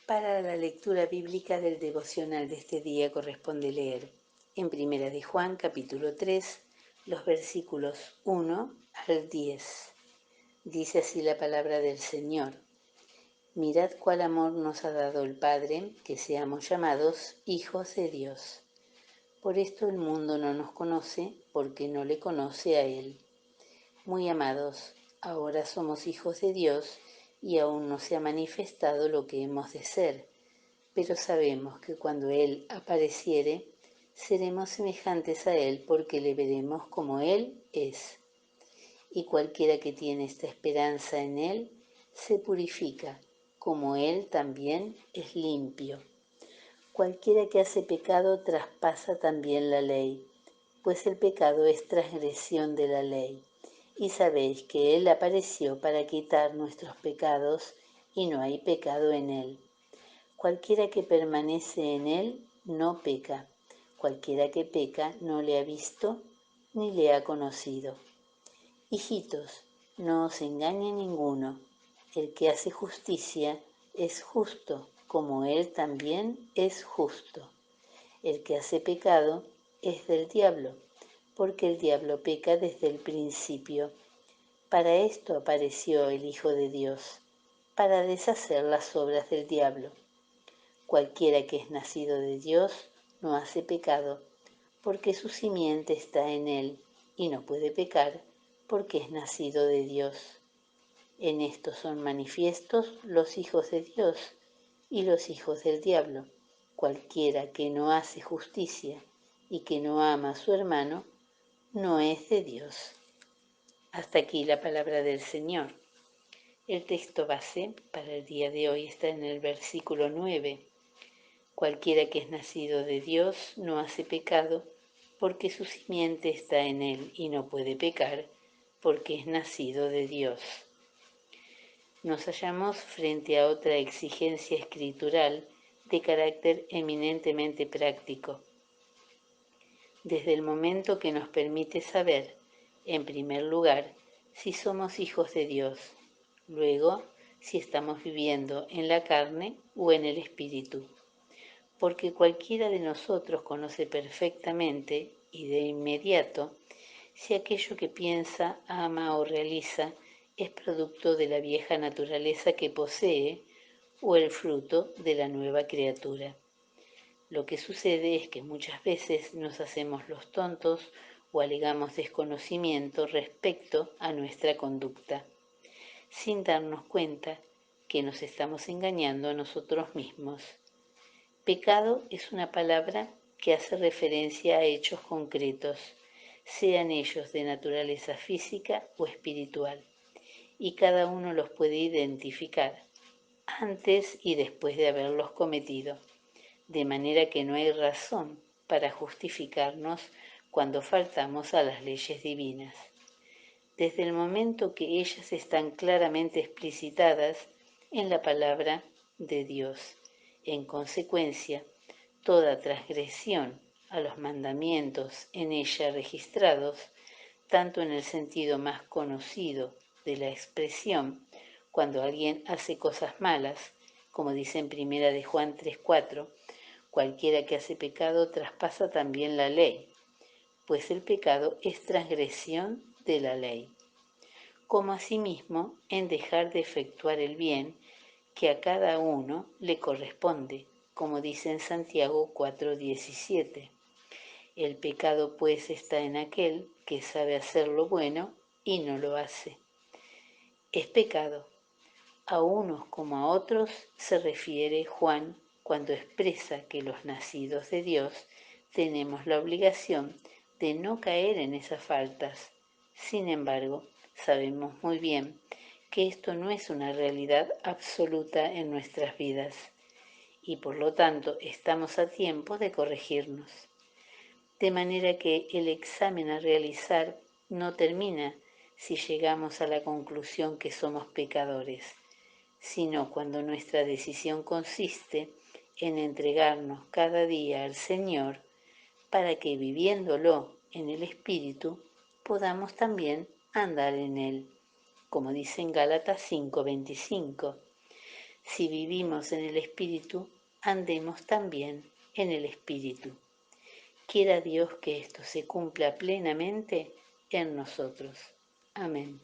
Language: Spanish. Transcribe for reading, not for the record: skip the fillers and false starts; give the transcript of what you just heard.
Para la lectura bíblica del devocional de este día corresponde leer en Primera de Juan, capítulo 3, los versículos 1 al 10. Dice así la palabra del Señor. Mirad cuál amor nos ha dado el Padre, que seamos llamados hijos de Dios. Por esto el mundo no nos conoce, porque no le conoce a Él. Muy amados, ahora somos hijos de Dios y aún no se ha manifestado lo que hemos de ser, pero sabemos que cuando Él apareciere, seremos semejantes a Él porque le veremos como Él es. Y cualquiera que tiene esta esperanza en Él, se purifica, como Él también es limpio. Cualquiera que hace pecado traspasa también la ley, pues el pecado es transgresión de la ley. Y sabéis que Él apareció para quitar nuestros pecados, y no hay pecado en Él. Cualquiera que permanece en Él no peca. Cualquiera que peca no le ha visto ni le ha conocido. Hijitos, no os engañe ninguno. El que hace justicia es justo, como Él también es justo. El que hace pecado es del diablo, porque el diablo peca desde el principio. Para esto apareció el Hijo de Dios, para deshacer las obras del diablo. Cualquiera que es nacido de Dios no hace pecado, porque su simiente está en él, y no puede pecar, porque es nacido de Dios. En esto son manifiestos los hijos de Dios y los hijos del diablo. Cualquiera que no hace justicia y que no ama a su hermano, no es de Dios. Hasta aquí la palabra del Señor. El texto base para el día de hoy está en el versículo 9. Cualquiera que es nacido de Dios no hace pecado, porque su simiente está en él y no puede pecar, porque es nacido de Dios. Nos hallamos frente a otra exigencia escritural de carácter eminentemente práctico. Desde el momento que nos permite saber, en primer lugar, si somos hijos de Dios, luego, si estamos viviendo en la carne o en el espíritu. Porque cualquiera de nosotros conoce perfectamente y de inmediato si aquello que piensa, ama o realiza es producto de la vieja naturaleza que posee o el fruto de la nueva criatura. Lo que sucede es que muchas veces nos hacemos los tontos o alegamos desconocimiento respecto a nuestra conducta, sin darnos cuenta que nos estamos engañando a nosotros mismos. Pecado es una palabra que hace referencia a hechos concretos, sean ellos de naturaleza física o espiritual, y cada uno los puede identificar antes y después de haberlos cometido, de manera que no hay razón para justificarnos cuando faltamos a las leyes divinas. Desde el momento que ellas están claramente explicitadas en la palabra de Dios. En consecuencia, toda transgresión a los mandamientos en ella registrados, tanto en el sentido más conocido de la expresión, cuando alguien hace cosas malas, como dice en Primera de Juan 3:4, cualquiera que hace pecado traspasa también la ley, pues el pecado es transgresión de la ley, como asimismo en dejar de efectuar el bien que a cada uno le corresponde, como dice en Santiago 4:17. El pecado pues está en aquel que sabe hacer lo bueno y no lo hace. Es pecado. A unos como a otros se refiere Juan cuando expresa que los nacidos de Dios tenemos la obligación de no caer en esas faltas. Sin embargo, sabemos muy bien que esto no es una realidad absoluta en nuestras vidas y por lo tanto estamos a tiempo de corregirnos. De manera que el examen a realizar no termina si llegamos a la conclusión que somos pecadores, sino cuando nuestra decisión consiste en entregarnos cada día al Señor para que viviéndolo en el Espíritu podamos también andar en Él, como dice en Gálatas 5:25. Si vivimos en el Espíritu, andemos también en el Espíritu. Quiera Dios que esto se cumpla plenamente en nosotros. Amén.